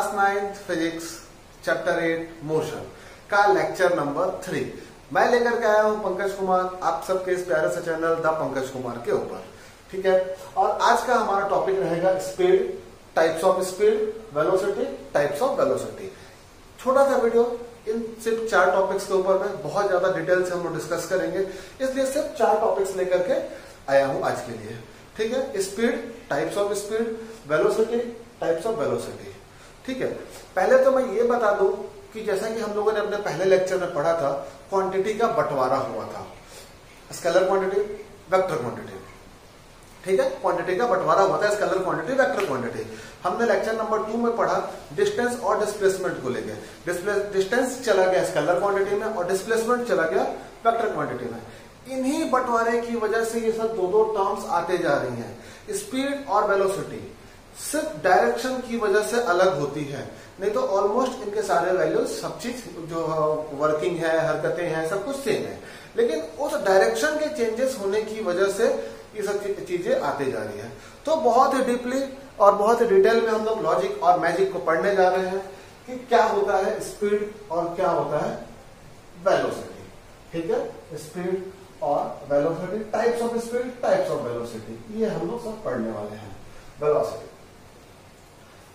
Class 9 physics chapter 8 motion का lecture number 3 मैं लेकर के आया हूं पंकज कुमार आप सबके इस प्यारे से चैनल द पंकज कुमार के ऊपर। ठीक है, और आज का हमारा टॉपिक रहेगा speed, types of speed, velocity, types of velocity. छोटा सा वीडियो, इन सिर्फ 4 टॉपिक्स के ऊपर में बहुत ज्यादा डिटेल से हम लोग डिस्कस करेंगे, इसलिए सिर्फ 4 टॉपिक्स लेकर के आया हूं आज के लिए। ठीक है, speed, types of speed, velocity, types of velocity. ठीक है, पहले तो मैं ये बता दूं कि जैसा कि हम लोगों ने अपने पहले लेक्चर में पढ़ा था, क्वांटिटी का बंटवारा हुआ था, स्केलर क्वांटिटी, वेक्टर क्वांटिटी। ठीक है, क्वांटिटी का बंटवारा हुआ था, स्केलर क्वांटिटी, वेक्टर क्वांटिटी। हमने लेक्चर नंबर 2 में पढ़ा डिस्टेंस और डिस्प्लेसमेंट को लेकर। डिस्टेंस चला गया स्केलर क्वांटिटी में और डिस्प्लेसमेंट चला गया वेक्टर क्वांटिटी में। इन्हीं बंटवारे की वजह से ये सब दो टर्म्स आते जा रही हैं। स्पीड और वेलोसिटी सिर्फ डायरेक्शन की वजह से अलग होती है, नहीं तो ऑलमोस्ट इनके सारे वैल्यूज, सब चीज जो वर्किंग है, हरकतें हैं, सब कुछ सेम है, लेकिन उस डायरेक्शन के चेंजेस होने की वजह से ये सब चीजें आते जा रही है। तो बहुत ही डीपली और बहुत ही डिटेल में हम लोग लॉजिक और मैजिक को पढ़ने जा रहे हैं कि क्या होता है स्पीड और क्या होता है वेलोसिटी। ठीक है, स्पीड और velocity, types of speed, types of velocity, ये हम लोग सब पढ़ने वाले हैं। वेलोसिटी,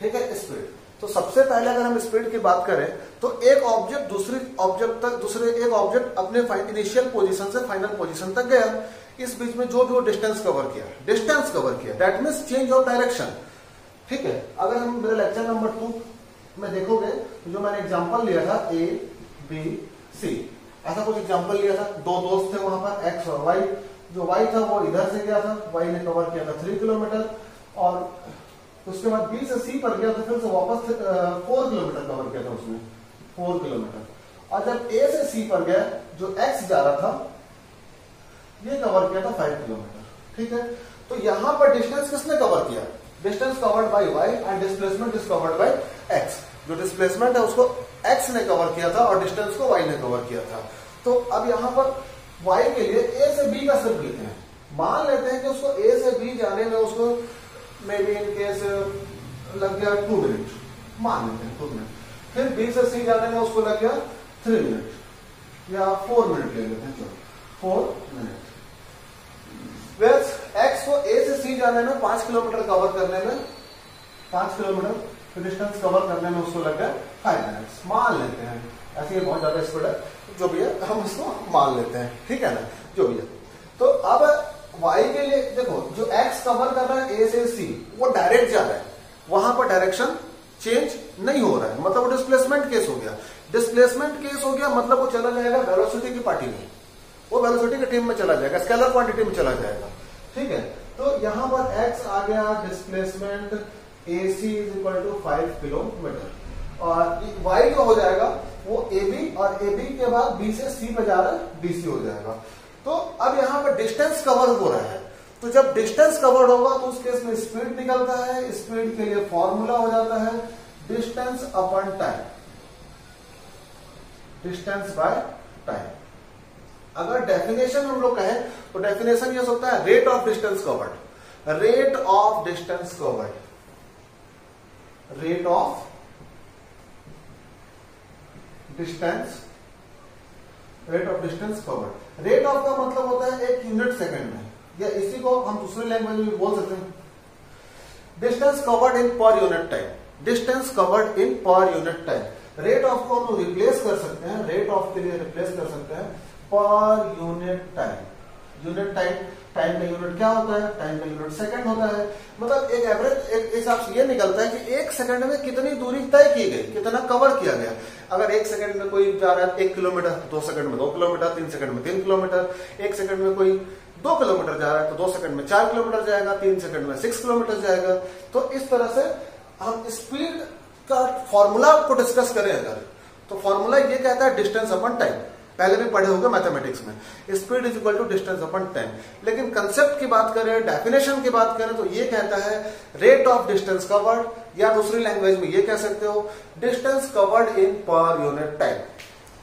ठीक है, स्पीड। तो सबसे पहले अगर हम स्पीड की बात करें तो एक ऑब्जेक्ट दूसरे एक ऑब्जेक्ट अपने इनिशियल पोजीशन से फाइनल पोजीशन तक गया, इस बीच में जो भी वो डिस्टेंस कवर किया, that means change of direction. ठीक है, अगर हम मेरे लेक्चर नंबर 2 में देखोगे तो जो मैंने एग्जांपल लिया था A, B, C, ऐसा कुछ एग्जांपल लिया था। 2 दोस्त थे वहां पर, X और Y। जो Y था वो इधर से गया था, Y ने कवर किया था 3 किलोमीटर, और उसके बाद B से C पर गया तो फिर से वापस 4 किलोमीटर कवर किया था उसने, 4 किलोमीटर। और जब A से C पर गया, जो X जा रहा था, ये कवर किया था 5 किलोमीटर। ठीक है, तो यहां पर डिस्टेंस किसने कवर किया? Distance covered bye Y and displacement is covered by X। जो डिस्प्लेसमेंट है उसको X ने कवर किया था और डिस्टेंस को Y ने कवर किया था। तो अब यहां पर Y के लिए A से B का सिर्फ लेते हैं। मान लेते हैं कि उसको A से B जाने में उसको मे बी इन केस लग गया 2 मिनट, मान लेते हैं 2 मिनट। फिर B से C जाने में उसको लग गया 3 मिनट या 4 मिनट ले लेते हैं, चलो 4 मिनट। X को A से C जाने में 5 किलोमीटर कवर करने में, 5 किलोमीटर डिस्टेंस कवर करने में उसको लग गया 5 मिनट, मान लेते हैं। ऐसे बहुत ज्यादा स्पीड है, जो भी है हम उसको मान लेते हैं। ठीक है ना, जो भी है। तो अब Y के लिए देखो, जो X कवर कर रहा है A से C, वो डायरेक्ट जा रहा है, वहां पर डायरेक्शन चेंज नहीं हो रहा है, मतलब वो डिस्प्लेसमेंट केस हो गया। डिस्प्लेसमेंट केस हो गया मतलब वो चला जाएगा वेलोसिटी की पार्टी में, वो वेलोसिटी की टीम में चला जाएगा, स्केलर क्वांटिटी में चला जाएगा। ठीक है, तो यहां पर X आ गया, displacement AC is equal to 5 kilometre, और Y जो हो जाएगा वो AB, और AB के बाद B से C पे जा रहा है, BC हो जाएगा। तो अब यहां पर डिस्टेंस कवर हो रहा है, तो जब डिस्टेंस कवर होगा तो उस केस में स्पीड निकलता है। स्पीड के लिए फॉर्मूला हो जाता है distance upon time, distance by time. अगर डेफिनेशन हम लोग कहें तो डेफिनेशन ये होता है rate of distance covered, rate of distance covered, rate of distance, rate of distance covered. Rate of का मतलब होता है 1 यूनिट सेकंड में, या इसी को हम दूसरे लैंग्वेज में बोल सकते हैं distance covered in per unit time, distance covered in per unit time. Rate of को हम रिप्लेस कर सकते हैं, रेट ऑफ के लिए रिप्लेस कर सकते हैं पर unit time. Unit time, time का यूनिट क्या होता है? टाइम का यूनिट सेकंड होता है। मतलब एक एवरेज एक हिसाब से ये निकलता है कि 1 सेकंड में कितनी दूरी तय की गई, कितना कवर किया गया। अगर 1 सेकंड में कोई जा रहा है 1 किलोमीटर, 2 सेकंड में 2 किलोमीटर, 3 सेकंड में 3 किलोमीटर, 1 सेकंड में कोई 2 किलोमीटर जा रहा है तो 2 सेकंड में 4 किलोमीटर जाएगा, 3 सेकंड में 6 किलोमीटर जाएगा। तो इस तरह से हम स्पीड का फॉर्मूला को डिस्कस करें अगर, तो फॉर्मूला ये कहता है डिस्टेंस अपॉन टाइम। पहले भी पढ़े होंगे मैथमेटिक्स में, speed is equal to distance upon time. लेकिन कंसेप्ट की बात करें, डेफिनेशन की बात करें तो ये कहता है रेट ऑफ डिस्टेंस कवर्ड, या दूसरी लैंग्वेज में ये कह सकते हो distance covered in per unit time,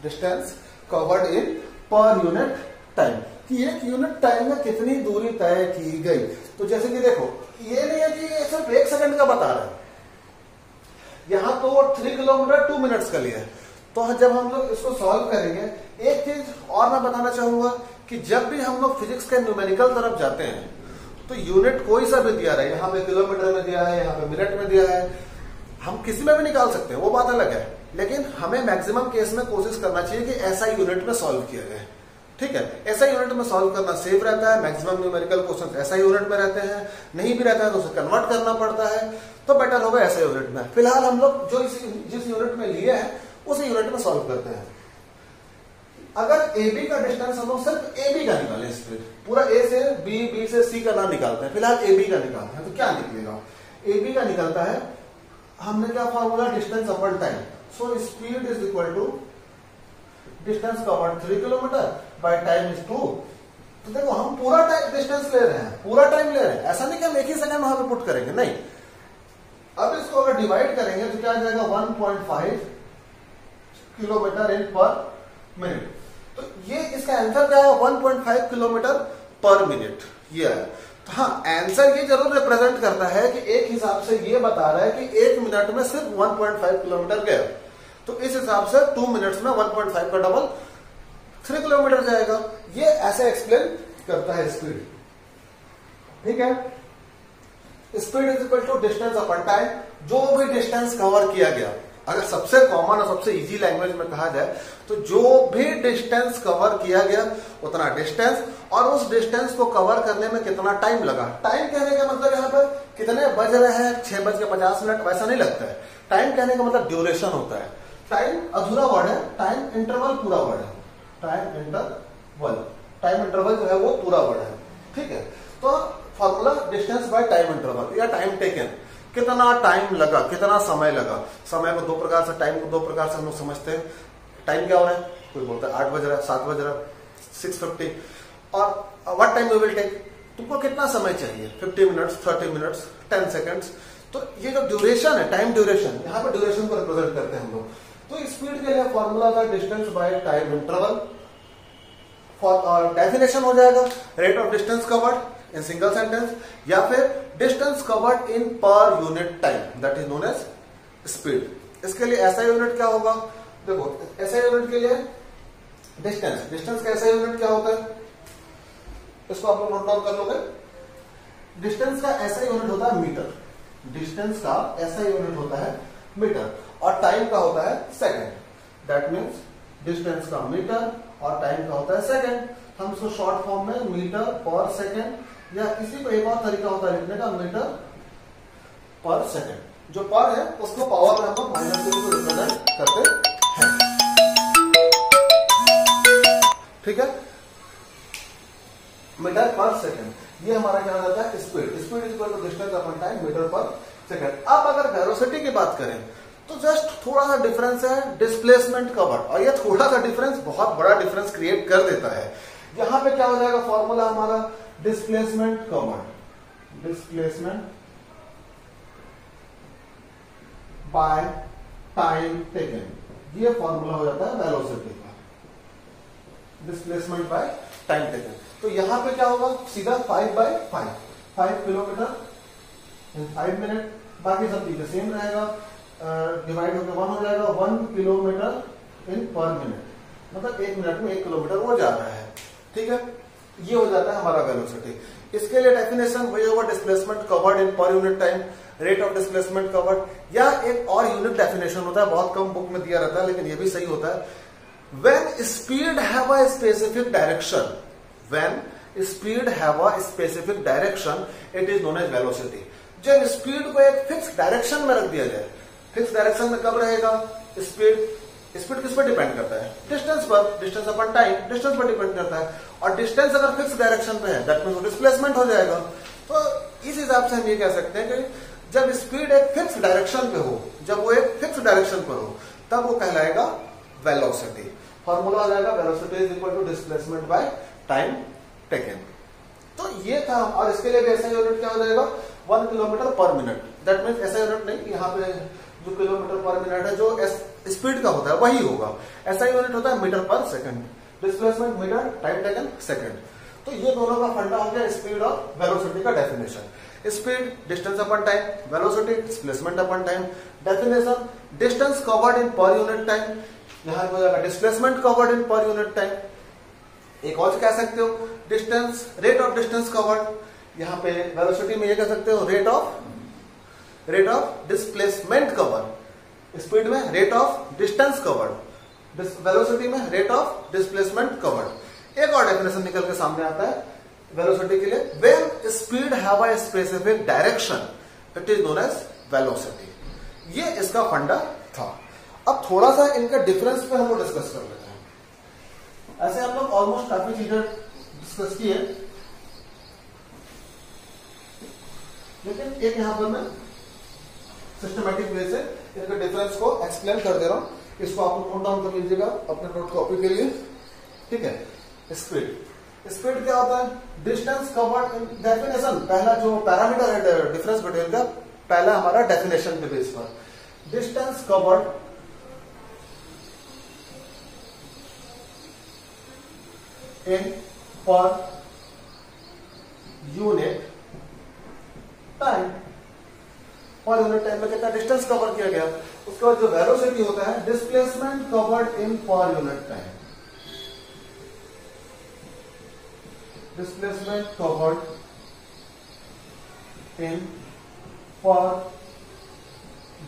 distance covered in per unit time, कि 1 यूनिट टाइम में कितनी दूरी तय की गई। तो जैसे कि देखो, ये नहीं है कि ये सिर्फ 1 सेकंड का बता रहा है, यहाँ तो वो 3 किलोमीटर 2 मिनट्स का लिया है। तो जब हम लोग इसको सॉल्व करेंगे, एक चीज और मैं बताना चाहूंगा कि जब भी हम लोग फिजिक्स के न्यूमेरिकल तरफ जाते हैं तो यूनिट कोई सा भी दिया रहे, यहाँ पे किलोमीटर में दिया है, यहाँ पे मिनट में दिया है, हम किसी में भी निकाल सकते हैं, वो बात अलग है। लेकिन हमें मैक्सिमम केस में कोशिश करना चाहिए कि ऐसा यूनिट में सॉल्व किया जाए। ठीक है, ऐसा यूनिट में सॉल्व करना सेफ रहता है। मैक्सिमम न्यूमेरिकल क्वेश्चन ऐसा यूनिट में रहते हैं, नहीं भी रहता है तो उसे कन्वर्ट करना पड़ता है, तो बेटर होगा ऐसा यूनिट में। फिलहाल हम लोग जो जिस यूनिट में लिए हैं उसी यूनिट में सॉल्व करते हैं। अगर AB का डिस्टेंस हम लोग सिर्फ AB का निकालें, स्पीड पूरा A से B, B से C का ना निकालते हैं, फिलहाल AB का निकालते हैं, तो क्या निकलेगा? AB का निकलता है, हमने क्या formula, distance upon time. So speed is equal to distance covered 3 kilometre by time is 2। तो देखो हम पूरा डिस्टेंस ले रहे हैं, पूरा टाइम ले रहे हैं, ऐसा नहीं कि हम एक ही सेकंड वहां पे पुट करेंगे, नहीं। अब इसको अगर डिवाइड करेंगे तो क्या आ जाएगा, 1.5 किलोमीटर इन पर मिनट। तो ये इसका आंसर क्या है, 1.5 किलोमीटर पर मिनट ये है। तो हाँ, आंसर ये जरूर रिप्रेजेंट करता है कि एक हिसाब से ये बता रहा है कि 1 मिनट में सिर्फ 1.5 किलोमीटर गया, तो इस हिसाब से 2 मिनट्स में 1.5 का डबल 3 किलोमीटर जाएगा। ये ऐसे एक्सप्लेन करता है स्पीड। ठीक है, speed is equal to distance upon time. जो भी डिस्टेंस कवर किया गया, अगर सबसे कॉमन और सबसे इजी लैंग्वेज में कहा जाए तो जो भी डिस्टेंस कवर किया गया उतना डिस्टेंस, और उस डिस्टेंस को कवर करने में कितना टाइम लगा। टाइम कहने का मतलब यहाँ पर कितने बज रहे हैं, 6:50, वैसा नहीं लगता है। टाइम कहने का मतलब ड्यूरेशन होता है। टाइम अधूरा वर्ड है, टाइम इंटरवल पूरा वर्ड है। टाइम इंटरवल जो है वो पूरा वर्ड है। ठीक है, तो formula distance by time interval या टाइम टेकन, कितना टाइम लगा, कितना समय लगा। समय को दो प्रकार से, टाइम को दो प्रकार से हम लोग समझते हैं। टाइम क्या हो रहा है, कोई बोलता है 8 बज रहा है, 7 बज रहा है, 6:50, और what time you will take, तुमको कितना समय चाहिए, 50 मिनट्स, 30 मिनट्स, 10 सेकेंड्स। तो ये जो ड्यूरेशन है, टाइम ड्यूरेशन, यहाँ पर ड्यूरेशन को रिप्रेजेंट करते हैं हम लोग। तो स्पीड के लिए फॉर्मूला था distance by time interval. Definition हो जाएगा rate of distance covered in single sentence, या फिर distance covered in per unit time, that is known as speed. इसके लिए ऐसा यूनिट क्या होगा, देखो ऐसा यूनिट के लिए डिस्टेंस का ऐसा यूनिट क्या होता है, इसको आप लोग नोट डाउन कर लोगे। डिस्टेंस का ऐसा यूनिट होता है मीटर, डिस्टेंस का ऐसा यूनिट होता है मीटर, और टाइम का होता है सेकंड। दैट मीन्स डिस्टेंस का मीटर और टाइम का होता है सेकंड। हम इसको शॉर्ट फॉर्म में मीटर पर सेकंड, या इसी को एक और तरीका होता है लिखने का, मीटर पर सेकंड। जो पर है उसको पावर में हम लोग -3 को रिप्रेजेंट करते हैं। ठीक है, मीटर पर सेकंड, ये हमारा क्या हो जाता है speed. Speed is equal to distance upon time metre पर सेकंड। अब अगर वेलोसिटी की बात करें तो जस्ट थोड़ा सा डिफरेंस है डिस्प्लेसमेंट कवर्ड, और ये थोड़ा सा डिफरेंस बहुत बड़ा डिफरेंस क्रिएट कर देता है। यहां पे क्या हो जाएगा फॉर्मूला हमारा, displacement covered, displacement by time taken, ये फॉर्मूला हो जाता है वेलोसिटी का, डिस्प्लेसमेंट बाय टाइम टेकन। तो यहां पे क्या होगा, सीधा 5/5 किलोमीटर इन 5 मिनट, बाकी सब चीजें सेम रहेगा, डिवाइड होकर 1 हो जाएगा, 1 किलोमीटर इन पर मिनट, मतलब 1 मिनट में 1 किलोमीटर वो जा रहा है। ठीक है, ये हो जाता है हमारा वेलोसिटी। इसके लिए डेफिनेशन वही होगा, displacement covered in per unit time, rate of displacement covered, या एक और यूनिक डेफिनेशन होता है, बहुत कम बुक में दिया रहता है लेकिन ये भी सही होता है, when speed have a specific direction, when speed have a specific direction it is known as velocity. जब स्पीड को एक फिक्स डायरेक्शन में रख दिया जाए, फिक्स डायरेक्शन में कब रहेगा स्पीड, स्पीड किस पर डिपेंड करता है, डिस्टेंस पर, डिस्टेंस अपॉन टाइम, डिस्टेंस पर डिपेंड करता है, और डिस्टेंस अगर फिक्स डायरेक्शन पे है दैट मींस डिस्प्लेसमेंट हो जाएगा। तो इस हिसाब से हम ये कह सकते हैं कि जब स्पीड एक फिक्स डायरेक्शन पे हो, जब वो एक फिक्स डायरेक्शन पर हो, तब वो कहलाएगा वेलोसिटी। फॉर्मूला आ जाएगा velocity is equal to displacement by time taken. तो ये था, और इसके लिए भी ऐसा यूनिट क्या हो जाएगा, 1 किलोमीटर पर मिनट। दैट मीन्स ऐसा यूनिट नहीं, यहाँ पे जो किलोमीटर पर मिनट है जो स्पीड का होता है वही होगा, ऐसा यूनिट होता है मीटर पर second, displacement metre, time taken second. तो ये दोनों का फंडा हो गया स्पीड और वेलोसिटी का definition. Speed distance upon time, velocity displacement upon time. Definition distance covered in per unit time, यहां हो जाएगा displacement covered in per unit time. एक और कह सकते हो distance, rate of distance covered, यहां पे वेलोसिटी में ये कह सकते हो rate of displacement covered, speed में rate of distance covered, velocity में रेट ऑफ डिस्प्लेसमेंट कवर्ड। एक और डेफिनेशन निकल के सामने आता है वेलोसिटी के लिए, when speed have a specific direction it is known as velocity. ये इसका फंडा था। अब थोड़ा सा इनका डिफरेंस पे हम लोग डिस्कस कर लेते हैं। ऐसे हम लोग ऑलमोस्ट काफी चीजें डिस्कस की है, लेकिन एक यहां पर मैं सिस्टमैटिक वे से इनके डिफरेंस को एक्सप्लेन कर दे रहा हूं। इसको आप नोट डाउन कर लीजिएगा अपने नोट कॉपी के लिए, ठीक है। स्पीड क्या होता है? डिस्टेंस कवर्ड इन डेफिनेशन, पहला जो पैरामीटर है डिफरेंस बिटवीन का, पहला हमारा डेफिनेशन के बेस पर, distance covered in per unit time. पर यूनिट टाइम में कितना डिस्टेंस कवर किया गया। उसके बाद जो वेलोसिटी होता है displacement covered in per unit time, displacement covered in per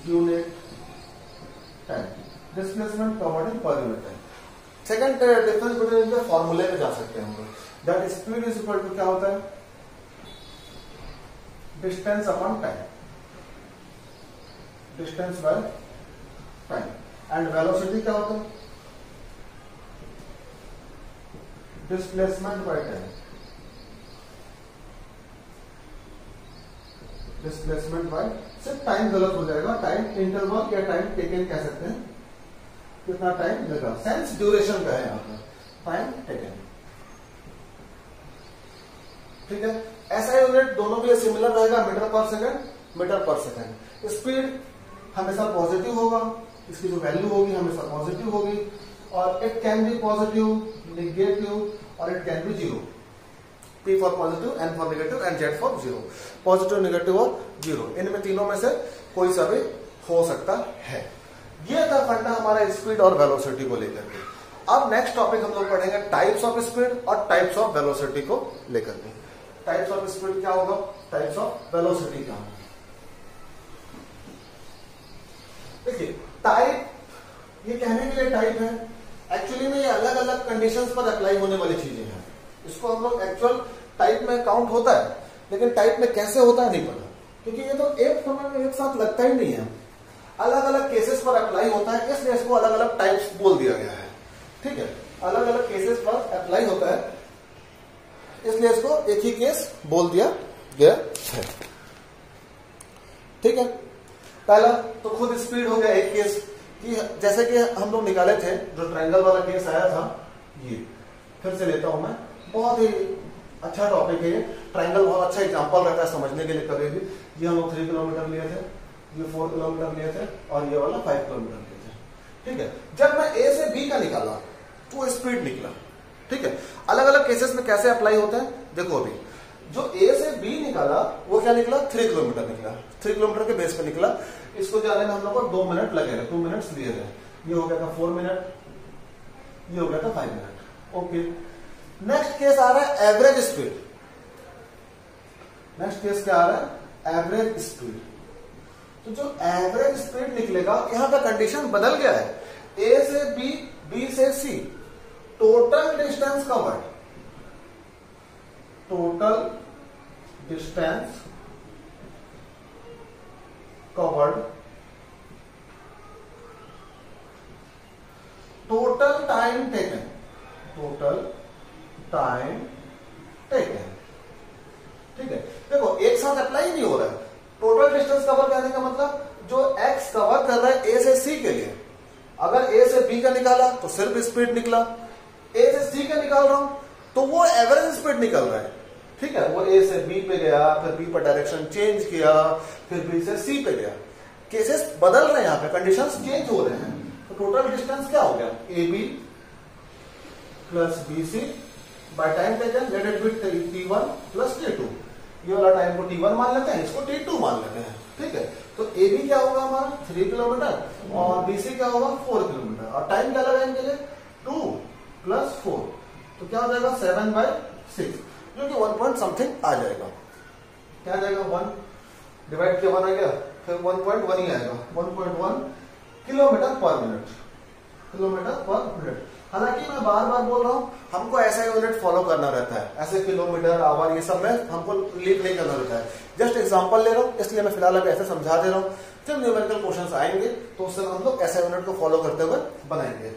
unit time, displacement covered in per unit time. Second difference between इनके फॉर्मूले में जा सकते हैं हम लोग, that speed is equal to क्या होता है? Distance upon time, distance by time. And velocity क्या होता है? Displacement by time, displacement by, सिर्फ टाइम गलत हो जाएगा, टाइम इंटरवल या टाइम टेकन कह सकते हैं, कितना टाइम लगा, सेंस ड्यूरेशन का है यहां पर, टाइम टेकन, ठीक है। ऐसा यूनिट दोनों भी सिमिलर रहेगा, मीटर पर सेकंड, मीटर पर सेकंड। स्पीड हमेशा पॉजिटिव होगा, इसकी जो वैल्यू होगी हमेशा पॉजिटिव होगी, और it can be positive, negative, और it can be zero. P for positive, N for negative, and Z for zero. Positive, negative और जीरो, इनमें तीनों में से कोई सा भी हो सकता है। ये था फंडा हमारा स्पीड और वेलोसिटी को लेकर के। अब नेक्स्ट टॉपिक हम लोग पढ़ेंगे टाइप्स ऑफ स्पीड और टाइप्स ऑफ वेलोसिटी को लेकर के। टाइप्स ऑफ स्पीड क्या होगा, टाइप्स ऑफ वेलोसिटी क्या होगा। देखिए टाइप, ये कहने के लिए टाइप है, एक्चुअली में ये अलग अलग कंडीशंस पर अप्लाई होने वाली चीजें हैं। इसको हम लोग एक्चुअल टाइप में काउंट होता है, लेकिन टाइप में कैसे होता है नहीं पता, क्योंकि ये तो एक समय में एक साथ लगता ही नहीं है, अलग अलग केसेस पर अप्लाई होता है, इसलिए इसको अलग अलग टाइप्स बोल दिया गया है, ठीक है। अलग अलग केसेस पर अप्लाई होता है, इसलिए इसको एक ही केस बोल दिया गया है, ठीक है। पहला तो खुद स्पीड हो गया एक केस, कि जैसे कि हम लोग निकाले थे जो ट्रायंगल वाला केस आया था, ये फिर से लेता हूं मैं, बहुत ही अच्छा टॉपिक है ये। ट्रायंगल बहुत अच्छा एग्जांपल रहता है समझने के लिए कभी भी। ये हम लोग 3 किलोमीटर लिए थे, ये 4 किलोमीटर लिए थे, और ये वाला 5 किलोमीटर लिए थे, ठीक है। जब मैं ए से बी का निकाला तो स्पीड निकला, ठीक है। अलग अलग केसेस में कैसे अप्लाई होता है देखो। अभी जो ए से बी निकाला वो क्या निकला, 3 किलोमीटर निकला, 3 किलोमीटर के बेस पे निकला। इसको जाने में हम लोग को 2 मिनट लगेगा, 2 मिनट्स लिए थे। ये हो गया था 4 मिनट, ये हो गया था 5 मिनट, ओके। नेक्स्ट केस आ रहा है एवरेज स्पीड। नेक्स्ट केस क्या आ रहा है, एवरेज स्पीड। तो जो एवरेज स्पीड निकलेगा, यहां पे कंडीशन बदल गया है, ए से बी, बी से C, total distance covered, total distance covered, total time taken, total time taken, ठीक है। देखो एक साथ अप्लाई नहीं हो रहा है। टोटल डिस्टेंस कवर करने का मतलब जो x कवर कर रहा है ए से सी के लिए, अगर ए से बी का निकाला तो सिर्फ स्पीड निकला, ए से सी का निकाल रहा हूं तो वो एवरेज स्पीड निकल रहा है, ठीक है। वो ए से बी पे गया, फिर बी पर डायरेक्शन चेंज किया, फिर बी से सी पे गया। केसेस बदल रहे हैं, यहाँ पे कंडीशंस चेंज हो रहे हैं। तो टोटल डिस्टेंस क्या हो गया, A B plus B C by time taken let it be t1 plus t2। ये वाला टाइम को t1 मान लेते हैं, इसको t2 मान लेते हैं, ठीक है। तो AB क्या होगा हमारा 3 किलोमीटर और BC क्या होगा 4 किलोमीटर, और टाइम क्या लगा इनके लिए 2 प्लस 4, तो क्या हो जाएगा 7/6, जो कि 1 पॉइंट समथिंग आ जाएगा। क्या आ जाएगा 1 डिवाइड किया 1 आ गया, फिर 1.1 ही आएगा, 1.1 किलोमीटर पर मिनट, किलोमीटर पर मिनट। हालांकि मैं बार बार बोल रहा हूं, हमको ऐसा यूनिट फॉलो करना रहता है, ऐसे किलोमीटर आवर ये सब में हमको लीप नहीं करना रहता है। जस्ट एग्जांपल ले रहा हूं, इसलिए मैं फिलहाल अभी ऐसे समझा दे रहा हूं। जब न्यूमेरिकल क्वेश्चंस आएंगे तो उससे हम लोग ऐसे यूनिट को फॉलो करते हुए बनाएंगे।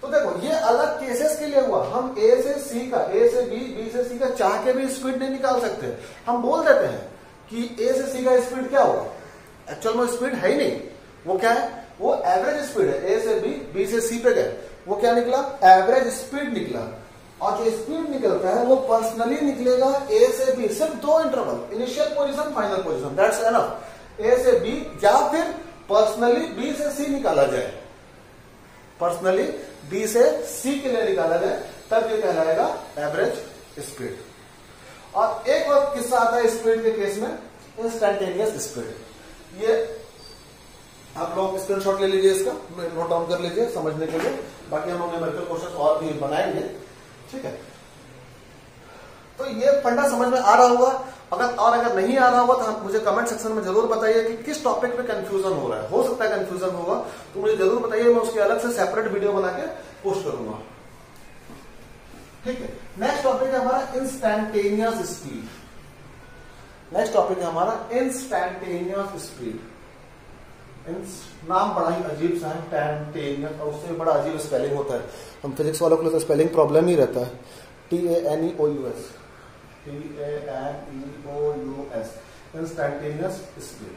तो देखो ये अलग केसेस के लिए हुआ, हम ए से सी का, ए से बी, बी से सी का चाह के भी स्पीड नहीं निकाल सकते। हम बोल देते हैं कि ए से सी का स्पीड क्या होगा, एक्चुअल में स्पीड है ही नहीं, वो क्या है, वो एवरेज स्पीड है। ए से बी, बी से सी पे गए, वो क्या निकला, एवरेज स्पीड निकला। और जो स्पीड निकलता है वो पर्सनली निकलेगा ए से बी, सिर्फ 2 interval, initial position, final position, that's enough. A से बी या फिर पर्सनली बी से सी निकाला जाए, पर्सनली बी से सी के लिए निकाला जाए, तब ये कहलाएगा एवरेज स्पीड। और एक और किस्सा आता है स्पीड के केस में, इंस्टैंटेनियस स्पीड। ये आप लोग स्क्रीनशॉट ले लीजिए, इसका नोट डाउन कर लीजिए समझने के लिए, बाकी हम लोग न्यूमेरिकल क्वेश्चन और भी बनाएंगे, ठीक है। तो ये फंडा समझ में आ रहा होगा। अगर नहीं आ रहा होगा तो मुझे कमेंट सेक्शन में जरूर बताइए कि किस टॉपिक पे कंफ्यूजन हो रहा है। हो सकता है कंफ्यूजन होगा तो मुझे जरूर बताइए, मैं उसकी अलग से सेपरेट वीडियो बना के पोस्ट करूंगा, ठीक है। नेक्स्ट टॉपिक है हमारा इंस्टैंटेनियस स्पीड। नेक्स्ट टॉपिक है हमारा इंस्टैंटेनियस स्पीड। नाम बड़ा ही अजीब सा है, इंस्टैंटेनियस, और उससे बड़ा अजीब स्पेलिंग होता है। हम फिजिक्स वालों के लिए स्पेलिंग प्रॉब्लम ही रहता है। TANEOUS, TANEOUS, instantaneous speed.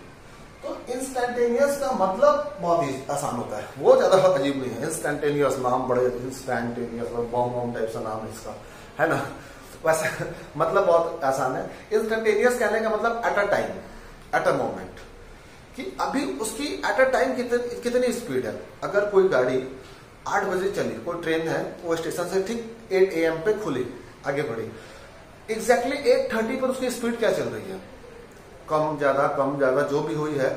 तो इंस्टैंटेनियस का मतलब बहुत ही आसान होता है, वो ज्यादा अजीब नहीं है। इंस्टैंटेनियस नाम बड़े, इंस्टैंटेनियस बॉम्ब टाइप सा नाम है इसका, है ना। वैसे मतलब बहुत आसान है। इंस्टैंटेनियस कहने का मतलब at a time, eight a moment, कि अभी उसकी एट अ टाइम कितनी स्पीड है। अगर कोई गाड़ी 8 बजे चली, कोई ट्रेन है, वो स्टेशन से ठीक 8 AM पे खुली, आगे बढ़ी, एग्जैक्टली 8:30 पर उसकी स्पीड क्या चल रही है, कम ज्यादा जो भी हुई है,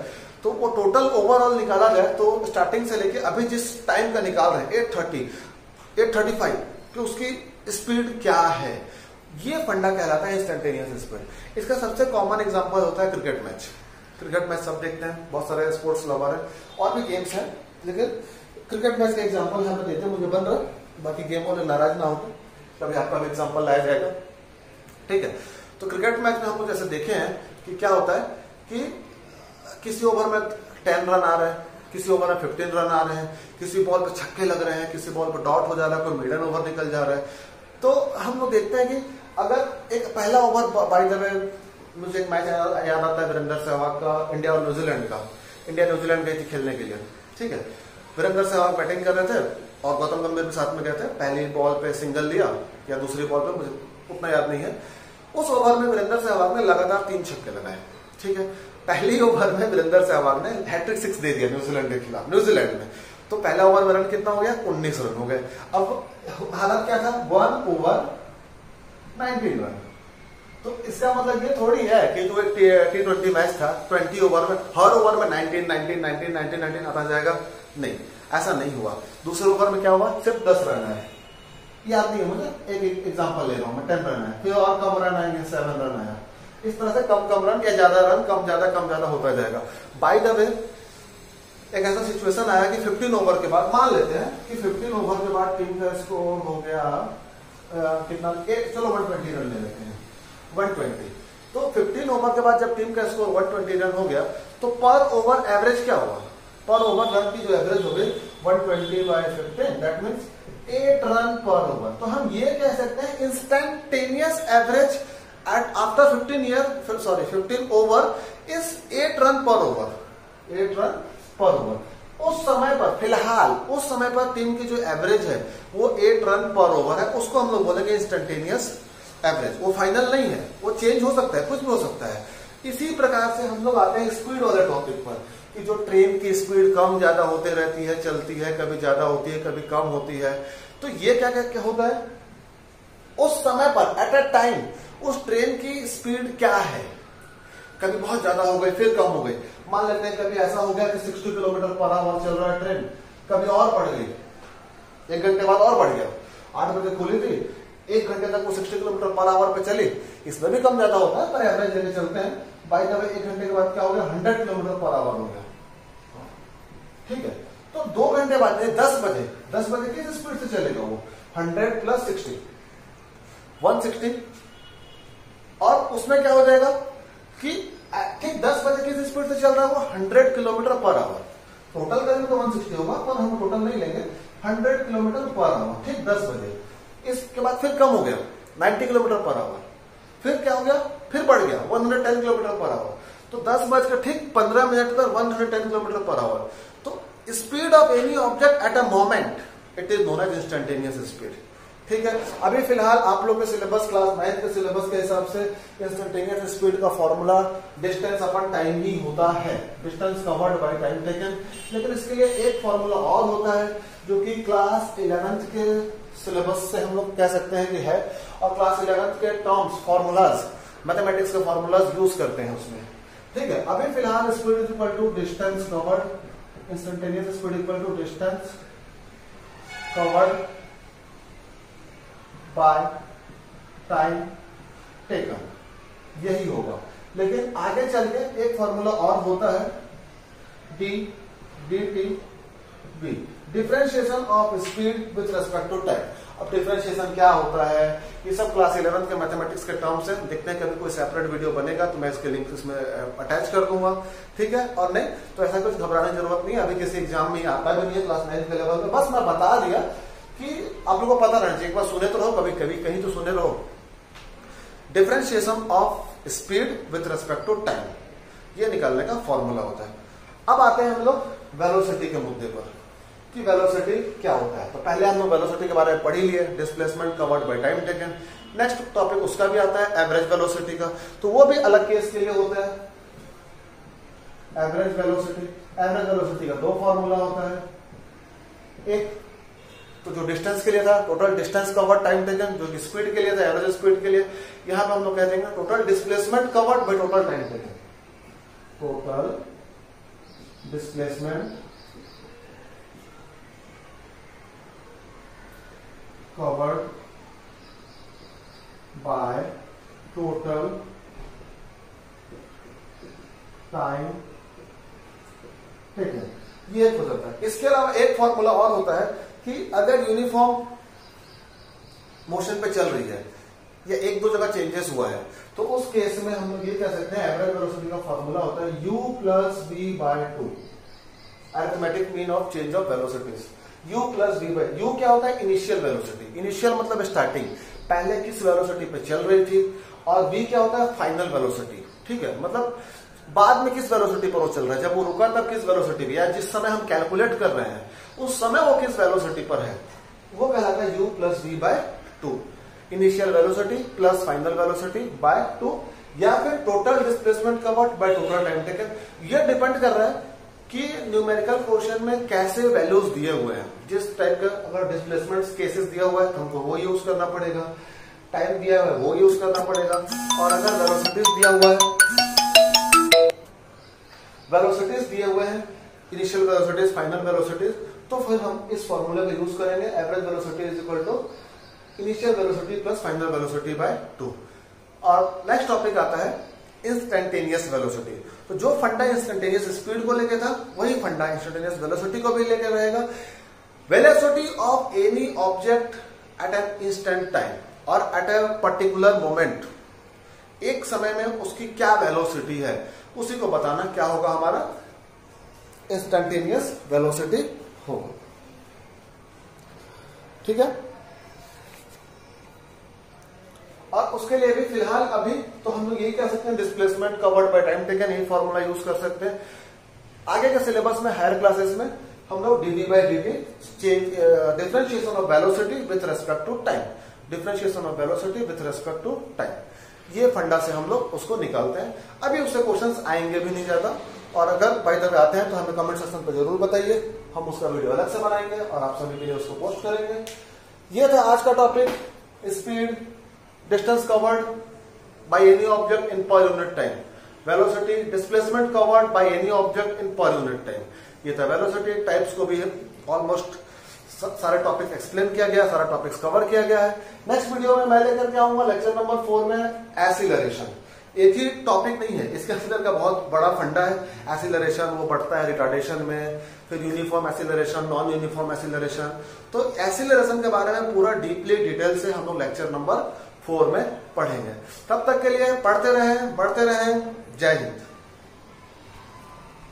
तो वो टोटल ओवरऑल निकाला जाए तो स्टार्टिंग से लेके अभी जिस टाइम का निकाल रहे हैं 8:30, 8:35 कि उसकी स्पीड क्या है, ये फंडा कहलाता है इंस्टैंटेनियस स्पीड। इसका सबसे कॉमन एग्जांपल होता है क्रिकेट मैच। क्रिकेट मैच सब देखते हैं, बहुत सारे स्पोर्ट्स लवर है, और भी गेम्स हैं, लेकिन क्रिकेट मैच का एग्जांपल यहाँ पे देते हैं, मुझे बन रहा है, बाकी गेम वाले नाराज ना हो तभी आपका भी एग्जांपल लाया जाएगा, ठीक है। तो क्रिकेट मैच में हम लोग जैसे देखे हैं कि क्या होता है कि किसी ओवर में 10 रन आ रहे हैं, किसी ओवर में 15 रन आ रहे हैं, किसी बॉल पे छक्के लग रहे हैं, किसी बॉल पे डॉट हो जा रहा है, कोई मिडन ओवर निकल जा रहा है। तो हम लोग देखते हैं कि अगर एक पहला ओवर, बाय द वे मुझे एक मैच याद आता है वीरेंद्र सहवाग का, इंडिया और न्यूजीलैंड का। इंडिया न्यूजीलैंड गई थी खेलने के लिए, ठीक है। वीरेंद्र सहवाग बैटिंग कर रहे थे और गौतम गंभीर भी साथ में गए थे। पहली बॉल पे सिंगल लिया या दूसरी बॉल पे, मुझे उतना याद नहीं है। उस ओवर में वीरेंद्र सहवाग ने लगातार 3 छक्के लगाए, ठीक है। पहली ओवर में वीरेंद्र सहवाग ने हैट्रिक 6 दे दिया न्यूजीलैंड के खिलाफ, न्यूजीलैंड में। तो पहला ओवर में रन कितना हो गया, 19 रन हो गए। अब हालत क्या था, 1 ओवर 19 रन। तो इसका मतलब ये थोड़ी है कि जो एक T20 मैच था 20 ओवर में हर ओवर में 19 आता जाएगा, नहीं, ऐसा नहीं हुआ। दूसरे ओवर में क्या हुआ, सिर्फ 10 रन आए, याद नहीं है मुझे, एक एग्जांपल ले रहा हूं मैं, 10 रन आए, फिर और कम रन आएंगे, 7 रन आया, इस तरह से कम रन या ज्यादा रन, कम ज्यादा होता जाएगा। बाय द वे एक ऐसा सिचुएशन आया कि 15 ओवर के बाद, मान लेते हैं कि 15 ओवर के बाद टीम का स्कोर हो गया कितना, चलो 120 रन ले लेते हैं, 120। तो 15 ओवर के बाद जब टीम का स्कोर 120 रन हो गया तो पर ओवर एवरेज क्या हुआ, पर ओवर रन की जो एवरेज हो गई 120/15, that means 8 run per over. तो हम ये कह सकते हैं instantaneous average at after 15 over is 8 run per over, 8 run per over. उस समय पर, फिलहाल उस समय पर टीम की जो एवरेज है वो 8 रन पर ओवर है, उसको हम लोग बोलेंगे इंस्टैंटेनियस एवरेज। वो फाइनल नहीं है, वो चेंज हो सकता है, कुछ भी हो सकता है। इसी प्रकार से हम लोग आते हैं स्पीड वाले टॉपिक पर, कि जो ट्रेन की स्पीड कम ज्यादा होते रहती है, चलती है, कभी ज्यादा होती है, कभी कम होती है। तो ये क्या होता है, उस समय पर एट अ टाइम उस ट्रेन की स्पीड क्या है। कभी बहुत ज्यादा हो गई फिर कम हो गई। मान लेते हैं कभी ऐसा हो गया कि 60 किलोमीटर पर आवर चल रहा है ट्रेन, कभी और बढ़ गई, 1 घंटे बाद और बढ़ गया। 8 बजे खुली थी, 1 घंटे तक वो 60 किलोमीटर पर आवर पे चली। इसमें भी कम ज्यादा होता है पर एवरेज लेके चलते हैं। बाई द वे 1 घंटे के बाद क्या हो गया, 100 किलोमीटर पर आवर हो गया। ठीक है, तो 2 घंटे बाद 10 बजे किस स्पीड से चलेगा वो, 100 प्लस 60 160। और उसमें क्या हो जाएगा कि ठीक 10 बजे किस स्पीड से चल रहा है वो, 100 किलोमीटर पर आवर। टोटल करेंगे तो 160 होगा पर हम टोटल नहीं लेंगे, 100 किलोमीटर पर आवर। ठीक 10 बजे। इसके बाद फिर कम हो गया 90 किलोमीटर पर आवर। फिर क्या हो गया, फिर बढ़ गया 110 किलोमीटर पर आवर। तो 10 बजकर ठीक 15 मिनट पर 110 किलोमीटर पर आवर। तो speed of any object at a moment it is known as instantaneous speed. ठीक है, अभी फिलहाल आप लोग के सिलेबस क्लास 9 के सिलेबस के हिसाब से इंस्टेंटेनियस स्पीड का फॉर्मूला डिस्टेंस अपॉन टाइम ही होता है, distance covered by time taken. लेकिन इसके लिए एक फॉर्मूला और होता है जो कि क्लास 11th के सिलेबस से हम लोग कह सकते हैं कि है, और क्लास 11th के टर्म्स फॉर्मूलाज मैथमेटिक्स के फॉर्मूलाज यूज करते हैं उसमें। ठीक है, अभी फिलहाल speed is equal to distance covered, instantaneous speed equal to distance covered by time taken, यही होगा। लेकिन आगे चल के एक फॉर्मूला और होता है D T B, differentiation of speed with respect to time. अब डिफरेंशिएशन क्या होता है, ये सब क्लास 11 के मैथमेटिक्स के टर्म्स है। देखते हैं कभी कोई सेपरेट वीडियो बनेगा तो मैं इसके लिंक इसमें अटैच कर दूंगा। ठीक है, और नहीं तो ऐसा कुछ घबराने की जरूरत नहीं है। अभी किसी एग्जाम में आता भी नहीं है क्लास 9 के लेवल में, बस मैं बता दिया कि आप लोगों को पता रहना चाहिए। एक बार सुने तो रहो, कभी कभी कहीं तो सुने रहो। Differentiation of speed with respect to time, ये निकालने का फॉर्मूला होता है। अब आते हैं हम लोग वेलोसिटी के मुद्दे पर कि वेलोसिटी क्या होता है। तो पहले हम लोग वेलोसिटी के बारे में पढ़ ही लिए, displacement covered by time taken. Next topic उसका भी आता है एवरेज वेलोसिटी का, तो वो भी अलग केस के लिए होता है। एवरेज वेलोसिटी, एवरेज वेलोसिटी का 2 फॉर्मूला होता है। एक तो जो डिस्टेंस के लिए था total distance covered time taken, जो कि स्पीड के लिए था एवरेज स्पीड के लिए। यहां पे हम लोग कह देंगे total displacement covered by total time taken, total displacement covered by total time taken, ये हो जाता है। इसके अलावा एक फॉर्मूला और होता है कि अगर यूनिफॉर्म मोशन पे चल रही है या 1-2 जगह चेंजेस हुआ है तो उस केस में हम लोग ये कह सकते हैं एवरेज वेलोसिटी का फॉर्मूला होता है u plus B by 2, arithmetic mean of change of velocities. u plus B by, u क्या होता है, इनिशियल वेलोसिटी। इनिशियल मतलब स्टार्टिंग, पहले किस वेलोसिटी पे चल रही थी, और v क्या होता है, फाइनल वेलोसिटी। ठीक है, मतलब बाद में किस वेलोसिटी पर वो चल रहा है, जब वो रुका तब किस वेलोसिटी पे, या जिस समय हम कैलकुलेट कर रहे हैं उस समय वो किस वेलोसिटी पर है, वो कहलाता है u plus v by 2। Initial velocity plus final velocity by 2, या फिर total displacement covered by total time taken. ये डिपेंड कर रहा है कि न्यूमेरिकल क्वेश्चन में कैसे वैल्यूज दिए हुए हैं। जिस टाइप का अगर डिस्प्लेसमेंट केसेस दिया हुआ है तो हमको वो यूज करना पड़ेगा, टाइम दिया हुआ है वो यूज करना पड़ेगा। और अगर वेलोसिटीज दिया हुआ है, वेलोसिटीज दिए हुए हैं, इनिशियल वेलोसिटीज फाइनल वेलोसिटीज, तो फिर हम इस फॉर्मूले का यूज करेंगे average velocity is equal to initial velocity plus final velocity by 2। और नेक्स्ट टॉपिक आता है इंस्टेंटेनियस वेलोसिटी। तो जो फंडा इंस्टेंटेनियस स्पीड को लेके था वही फंडा इंस्टेंटेनियस वेलोसिटी को भी लेके रहेगा। Velocity of any object eight an instant time और एट ए पर्टिकुलर मोमेंट, एक समय में उसकी क्या वेलोसिटी है उसी को बताना क्या होगा, हमारा इंस्टेंटेनियस वेलोसिटी होगा। ठीक है, और उसके लिए भी फिलहाल अभी तो हम लोग यही कह सकते हैं displacement covered by time taken, यही फॉर्मूला यूज कर सकते हैं। आगे के सिलेबस में हायर क्लासेस में हम लोग dv by dt differentiation of velocity with respect to time, differentiation of velocity with respect to time, ये फंडा से हम लोग उसको निकालते हैं। अभी उससे क्वेश्चंस आएंगे भी नहीं ज्यादा, और अगर बाय द वे आते हैं तो हमें कमेंट सेक्शन पर जरूर बताइए, हम उसका वीडियो अलग से बनाएंगे और आप सभी के लिए उसको पोस्ट करेंगे। ये था आज का topic. Speed, distance covered by any object in per unit time, velocity, displacement covered by any object in per unit time. ये था वेलोसिटी। टाइप्स को भी ऑलमोस्ट सारे टॉपिक एक्सप्लेन किया गया, सारा टॉपिक्स कवर किया गया है। नेक्स्ट वीडियो में मैं लेकर के आऊंगा लेक्चर नंबर 4 में एसिलरेशन। एक ही टॉपिक नहीं है, इसके अंदर का बहुत बड़ा फंडा है। एसिलरेशन वो बढ़ता है रिटार्डेशन में, फिर uniform acceleration, non uniform acceleration. तो एसिलरेशन के बारे में पूरा डीपली डिटेल से हम लोग लेक्चर नंबर 4 में पढ़ेंगे। तब तक के लिए पढ़ते रहें, बढ़ते रहें। जय हिंद।